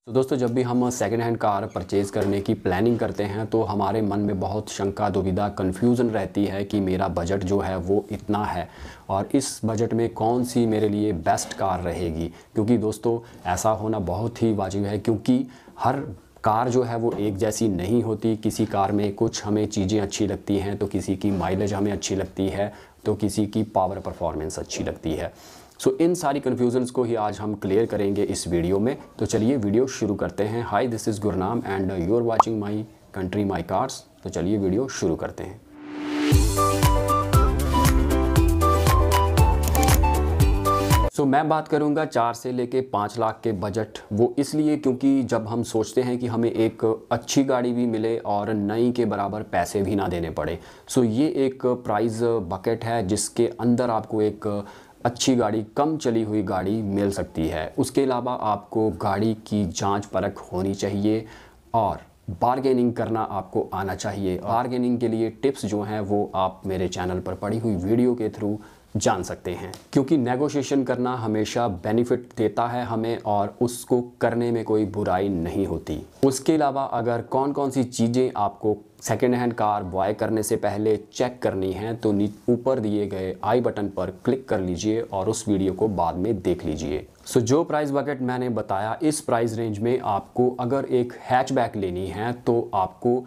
तो दोस्तों, जब भी हम सेकेंड हैंड कार परचेज़ करने की प्लानिंग करते हैं तो हमारे मन में बहुत शंका दुविधा कन्फ्यूज़न रहती है कि मेरा बजट जो है वो इतना है और इस बजट में कौन सी मेरे लिए बेस्ट कार रहेगी। क्योंकि दोस्तों, ऐसा होना बहुत ही वाजिब है क्योंकि हर कार जो है वो एक जैसी नहीं होती। किसी कार में कुछ हमें चीज़ें अच्छी लगती हैं तो किसी की माइलेज हमें अच्छी लगती है तो किसी की पावर परफॉर्मेंस अच्छी लगती है। इन सारी कन्फ्यूजन्स को ही आज हम क्लियर करेंगे इस वीडियो में। तो चलिए वीडियो शुरू करते हैं। Hi, this is Gurnam and you are watching my country my cars. तो चलिए वीडियो शुरू करते हैं। मैं बात करूंगा 4 से लेके 5 लाख के बजट। वो इसलिए क्योंकि जब हम सोचते हैं कि हमें एक अच्छी गाड़ी भी मिले और नई के बराबर पैसे भी ना देने पड़े, ये एक प्राइस बकेट है जिसके अंदर आपको एक अच्छी गाड़ी, कम चली हुई गाड़ी मिल सकती है। उसके अलावा आपको गाड़ी की जांच परख होनी चाहिए और बार्गेनिंग करना आपको आना चाहिए। बार्गेनिंग के लिए टिप्स जो हैं वो आप मेरे चैनल पर पड़ी हुई वीडियो के थ्रू जान सकते हैं, क्योंकि नेगोशिएशन करना हमेशा बेनिफिट देता है हमें और उसको करने में कोई बुराई नहीं होती। उसके अलावा अगर कौन कौन सी चीज़ें आपको सेकेंड हैंड कार बाय करने से पहले चेक करनी है तो ऊपर दिए गए आई बटन पर क्लिक कर लीजिए और उस वीडियो को बाद में देख लीजिए। जो प्राइस बकेट मैंने बताया, इस प्राइस रेंज में आपको अगर एक हैचबैक लेनी है तो आपको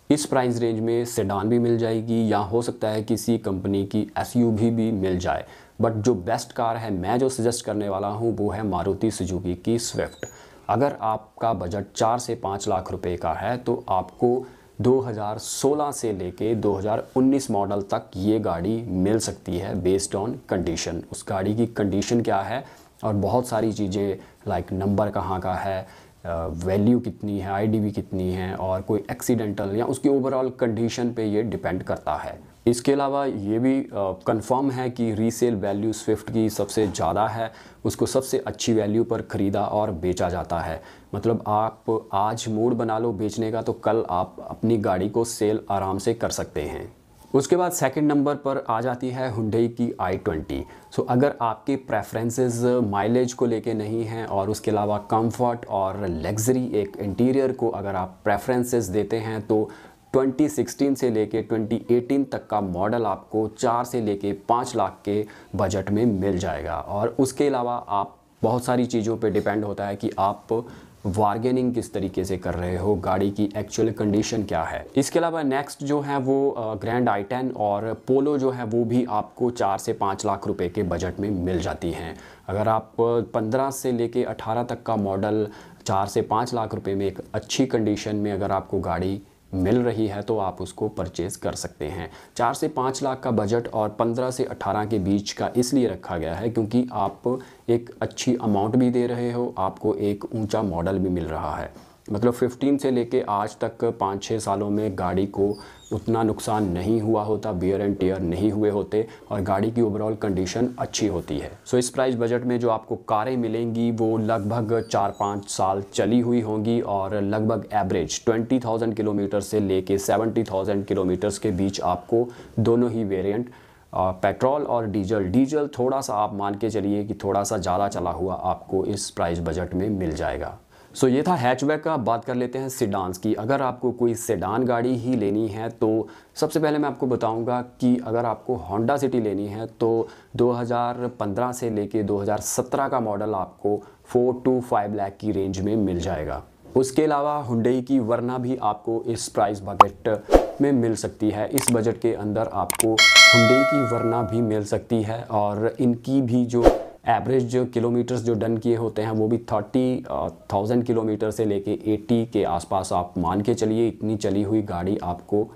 इस प्राइस रेंज में सेडान भी मिल जाएगी या हो सकता है किसी कंपनी की एसयूवी भी मिल जाए। बट जो बेस्ट कार है मैं जो सजेस्ट करने वाला हूँ वो है मारुति सुजुकी की स्विफ्ट। अगर आपका बजट 4 से 5 लाख रुपए का है तो आपको 2016 से लेके 2019 मॉडल तक ये गाड़ी मिल सकती है बेस्ड ऑन कंडीशन। उस गाड़ी की कंडीशन क्या है और बहुत सारी चीज़ें लाइक नंबर कहाँ का है, वैल्यू कितनी है, आईडीवी कितनी है और कोई एक्सीडेंटल या उसकी ओवरऑल कंडीशन पे ये डिपेंड करता है। इसके अलावा ये भी कंफर्म है कि रीसेल वैल्यू स्विफ्ट की सबसे ज़्यादा है। उसको सबसे अच्छी वैल्यू पर ख़रीदा और बेचा जाता है। मतलब आप आज मूड बना लो बेचने का तो कल आप अपनी गाड़ी को सेल आराम से कर सकते हैं। उसके बाद सेकंड नंबर पर आ जाती है हुंडई की i20। अगर आपके प्रेफरेंसेस माइलेज को लेके नहीं हैं और उसके अलावा कंफर्ट और लग्जरी एक इंटीरियर को अगर आप प्रेफरेंसेस देते हैं तो 2016 से लेके 2018 तक का मॉडल आपको 4 से लेके 5 लाख के बजट में मिल जाएगा। और उसके अलावा आप बहुत सारी चीज़ों पे डिपेंड होता है कि आप बार्गेनिंग किस तरीके से कर रहे हो, गाड़ी की एक्चुअल कंडीशन क्या है। इसके अलावा नेक्स्ट जो है वो ग्रैंड i10 और पोलो जो है वो भी आपको 4 से 5 लाख रुपए के बजट में मिल जाती हैं। अगर आप 15 से लेके 18 तक का मॉडल 4 से 5 लाख रुपए में एक अच्छी कंडीशन में अगर आपको गाड़ी मिल रही है तो आप उसको परचेज़ कर सकते हैं। 4 से 5 लाख का बजट और 15 से 18 के बीच का इसलिए रखा गया है क्योंकि आप एक अच्छी अमाउंट भी दे रहे हो, आपको एक ऊंचा मॉडल भी मिल रहा है। मतलब 15 से लेके आज तक 5-6 सालों में गाड़ी को उतना नुकसान नहीं हुआ होता, बियर एंड टियर नहीं हुए होते और गाड़ी की ओवरऑल कंडीशन अच्छी होती है। इस प्राइस बजट में जो आपको कारें मिलेंगी वो लगभग 4-5 साल चली हुई होंगी और लगभग एवरेज 20,000 किलोमीटर से लेके 70,000 किलोमीटर्स के बीच आपको दोनों ही वेरिएंट पेट्रोल और डीजल थोड़ा सा आप मान के चलिए कि थोड़ा सा ज़्यादा चला हुआ आपको इस प्राइस बजट में मिल जाएगा। ये था हैचबैक का। बात कर लेते हैं सेडान्स की। अगर आपको कोई सेडान गाड़ी ही लेनी है तो सबसे पहले मैं आपको बताऊंगा कि अगर आपको होंडा सिटी लेनी है तो 2015 से लेके 2017 का मॉडल आपको 4 to 5 लाख की रेंज में मिल जाएगा। उसके अलावा हुंडई की वरना भी आपको इस प्राइस बजट में मिल सकती है। इस बजट के अंदर आपको हुंडई की वरना भी मिल सकती है और इनकी भी जो एवरेज जो किलोमीटर्स जो डन किए होते हैं वो भी 30,000 किलोमीटर से लेके 80 के आसपास आप मान के चलिए इतनी चली हुई गाड़ी आपको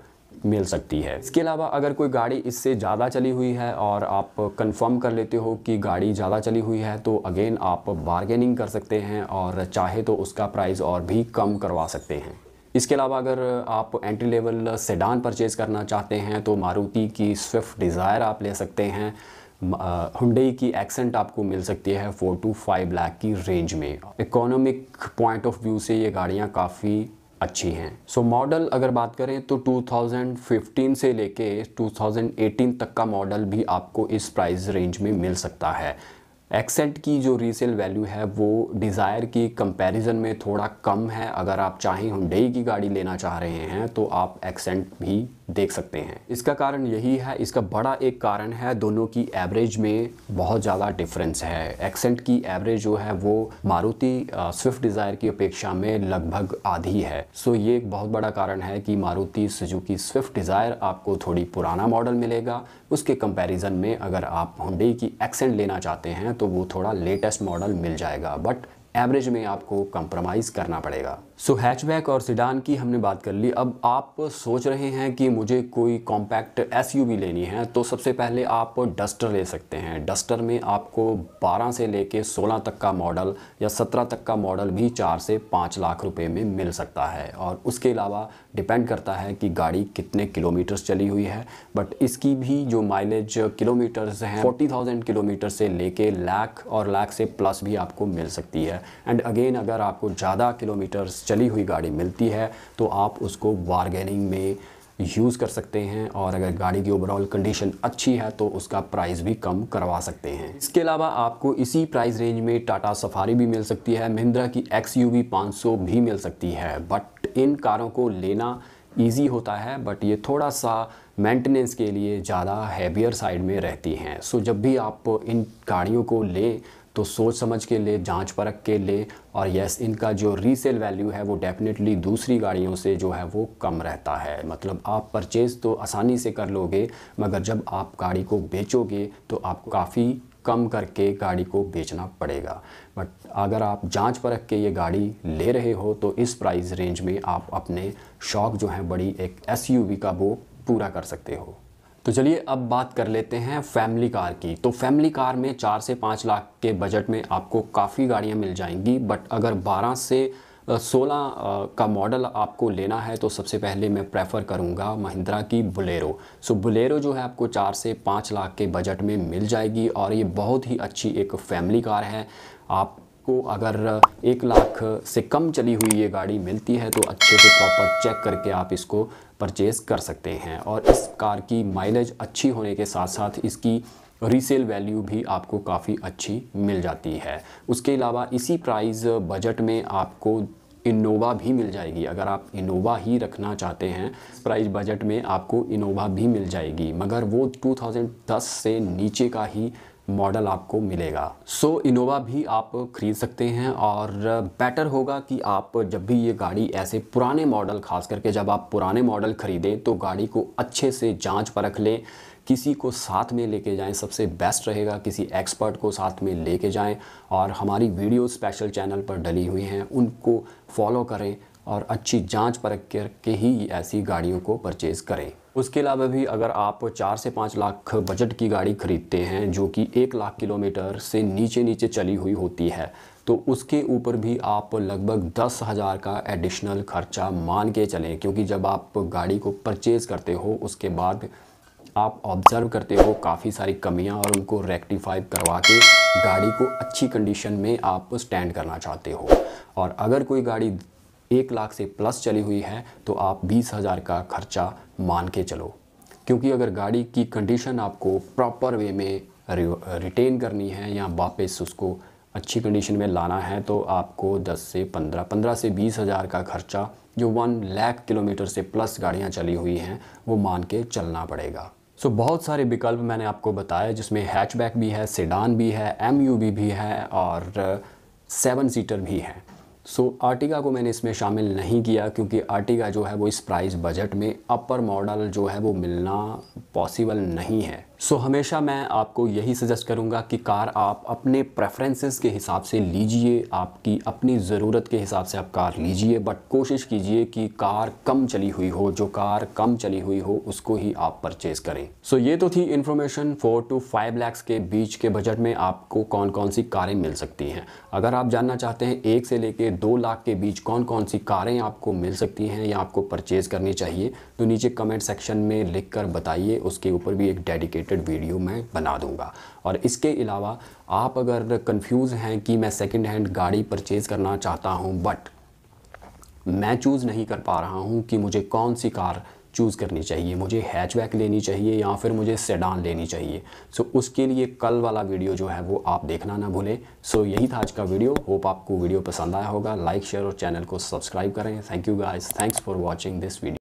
मिल सकती है। इसके अलावा अगर कोई गाड़ी इससे ज़्यादा चली हुई है और आप कंफर्म कर लेते हो कि गाड़ी ज़्यादा चली हुई है तो अगेन आप बार्गेनिंग कर सकते हैं और चाहे तो उसका प्राइस और भी कम करवा सकते हैं। इसके अलावा अगर आप एंट्री लेवल सेडान परचेज़ करना चाहते हैं तो मारुति की स्विफ्ट डिज़ायर आप ले सकते हैं। हुंडई की एक्सेंट आपको मिल सकती है 4 to 5 लाख की रेंज में। इकोनॉमिक पॉइंट ऑफ व्यू से ये गाड़ियाँ काफ़ी अच्छी हैं। मॉडल अगर बात करें तो 2015 से लेके 2018 तक का मॉडल भी आपको इस प्राइस रेंज में मिल सकता है। एक्सेंट की जो रीसेल वैल्यू है वो डिज़ायर की कंपैरिजन में थोड़ा कम है। अगर आप चाहें हुंडई की गाड़ी लेना चाह रहे हैं तो आप एक्सेंट भी देख सकते हैं। इसका कारण यही है, इसका बड़ा एक कारण है दोनों की एवरेज में बहुत ज़्यादा डिफरेंस है। एक्सेंट की एवरेज जो है वो मारुति स्विफ्ट डिज़ायर की अपेक्षा में लगभग आधी है। सो ये एक बहुत बड़ा कारण है कि मारुति सुजुकी स्विफ्ट डिज़ायर आपको थोड़ी पुराना मॉडल मिलेगा, उसके कंपैरिजन में अगर आप हुंडई की एक्सेंट लेना चाहते हैं तो वो थोड़ा लेटेस्ट मॉडल मिल जाएगा, बट एवरेज में आपको कंप्रोमाइज़ करना पड़ेगा। सो हैचबैक और सिडान की हमने बात कर ली। अब आप सोच रहे हैं कि मुझे कोई कॉम्पैक्ट एसयूवी लेनी है, तो सबसे पहले आप डस्टर ले सकते हैं। डस्टर में आपको 12 से लेके 16 तक का मॉडल या 17 तक का मॉडल भी 4 से 5 लाख रुपए में मिल सकता है। और उसके अलावा डिपेंड करता है कि गाड़ी कितने किलोमीटर्स चली हुई है, बट इसकी भी जो माइलेज किलोमीटर्स हैं 40,000 किलोमीटर से लेके लाख और लाख से प्लस भी आपको मिल सकती है। एंड अगेन अगर आपको ज़्यादा किलोमीटर्स चली हुई गाड़ी मिलती है तो आप उसको बारगेनिंग में यूज़ कर सकते हैं, और अगर गाड़ी की ओवरऑल कंडीशन अच्छी है तो उसका प्राइस भी कम करवा सकते हैं। इसके अलावा आपको इसी प्राइस रेंज में टाटा सफारी भी मिल सकती है, महिंद्रा की XUV 500 भी मिल सकती है। बट इन कारों को लेना ईजी होता है, बट ये थोड़ा सा मेंटेनेंस के लिए ज़्यादा हैवियर साइड में रहती हैं। सो जब भी आप इन गाड़ियों को लें तो सोच समझ के ले, जांच परख के ले, और यस इनका जो रीसेल वैल्यू है वो डेफिनेटली दूसरी गाड़ियों से जो है वो कम रहता है। मतलब आप परचेज़ तो आसानी से कर लोगे, मगर जब आप गाड़ी को बेचोगे तो आपको काफ़ी कम करके गाड़ी को बेचना पड़ेगा। बट अगर आप जांच परख के ये गाड़ी ले रहे हो तो इस प्राइस रेंज में आप अपने शौक़ जो हैं बड़ी एक SUV का वो पूरा कर सकते हो। तो चलिए अब बात कर लेते हैं फैमिली कार की। तो फैमिली कार में 4 से 5 लाख के बजट में आपको काफ़ी गाड़ियां मिल जाएंगी, बट अगर 12 से 16 का मॉडल आपको लेना है तो सबसे पहले मैं प्रेफर करूंगा महिंद्रा की बोलेरो। सो बोलेरो जो है आपको 4 से 5 लाख के बजट में मिल जाएगी, और ये बहुत ही अच्छी एक फैमिली कार है। आपको अगर 1 लाख से कम चली हुई ये गाड़ी मिलती है तो अच्छे से प्रॉपर चेक करके आप इसको परचेज़ कर सकते हैं। और इस कार की माइलेज अच्छी होने के साथ साथ इसकी रीसेल वैल्यू भी आपको काफ़ी अच्छी मिल जाती है। उसके अलावा इसी प्राइस बजट में आपको इनोवा भी मिल जाएगी। अगर आप इनोवा ही रखना चाहते हैं प्राइस बजट में आपको इनोवा भी मिल जाएगी, मगर वो 2010 से नीचे का ही मॉडल आपको मिलेगा। सो इनोवा भी आप ख़रीद सकते हैं, और बेटर होगा कि आप जब भी ये गाड़ी ऐसे पुराने मॉडल, ख़ास करके जब आप पुराने मॉडल ख़रीदें तो गाड़ी को अच्छे से जांच परख लें, किसी को साथ में लेके जाएं। सबसे बेस्ट रहेगा किसी एक्सपर्ट को साथ में लेके जाएं, और हमारी वीडियो स्पेशल चैनल पर डली हुई हैं उनको फॉलो करें और अच्छी जांच परख करके ही ऐसी गाड़ियों को परचेज़ करें। उसके अलावा भी अगर आप 4 से 5 लाख बजट की गाड़ी ख़रीदते हैं जो कि 1 लाख किलोमीटर से नीचे चली हुई होती है, तो उसके ऊपर भी आप लगभग 10,000 का एडिशनल खर्चा मान के चलें। क्योंकि जब आप गाड़ी को परचेज़ करते हो उसके बाद आप ऑब्ज़र्व करते हो काफ़ी सारी कमियां, और उनको रेक्टिफाई करवा के गाड़ी को अच्छी कंडीशन में आप स्टैंड करना चाहते हो। और अगर कोई गाड़ी 1 लाख से प्लस चली हुई है तो आप 20,000 का खर्चा मान के चलो। क्योंकि अगर गाड़ी की कंडीशन आपको प्रॉपर वे में रिटेन करनी है या वापस उसको अच्छी कंडीशन में लाना है तो आपको 10 से 15 से 20,000 का खर्चा, जो 1 लाख किलोमीटर से प्लस गाड़ियाँ चली हुई हैं, वो मान के चलना पड़ेगा। सो बहुत सारे विकल्प मैंने आपको बताया, जिसमें हैचबैक भी है, सेडान भी है, MUV भी है, और 7 सीटर भी है। सो आर्टिगा को मैंने इसमें शामिल नहीं किया, क्योंकि आर्टिगा जो है वो इस प्राइस बजट में अपर मॉडल जो है वो मिलना पॉसिबल नहीं है। सो हमेशा मैं आपको यही सजेस्ट करूंगा कि कार आप अपने प्रेफरेंसेस के हिसाब से लीजिए, आपकी अपनी ज़रूरत के हिसाब से आप कार लीजिए, बट कोशिश कीजिए कि कार कम चली हुई हो, जो कार कम चली हुई हो उसको ही आप परचेज़ करें। सो ये तो थी इन्फॉर्मेशन 4 to 5 लाख के बीच के बजट में आपको कौन कौन सी कारें मिल सकती हैं। अगर आप जानना चाहते हैं 1 से लेके 2 लाख के बीच कौन कौन सी कारें आपको मिल सकती हैं या आपको परचेज़ करनी चाहिए, तो नीचे कमेंट सेक्शन में लिख कर बताइए। उसके ऊपर भी एक डेडिकेटेड वीडियो मैं बना दूंगा। और इसके अलावा आप अगर कंफ्यूज हैं कि मैं सेकंड हैंड गाड़ी परचेज़ करना चाहता हूं, बट मैं चूज़ नहीं कर पा रहा हूं कि मुझे कौन सी कार चूज़ करनी चाहिए, मुझे हैचबैक लेनी चाहिए या फिर मुझे सेडान लेनी चाहिए। सो उसके लिए कल वाला वीडियो जो है वो आप देखना ना भूलें। सो यही था आज का वीडियो। होप आपको वीडियो पसंद आया होगा। लाइक शेयर और चैनल को सब्सक्राइब करें। Thank you guys, thanks for watching this video.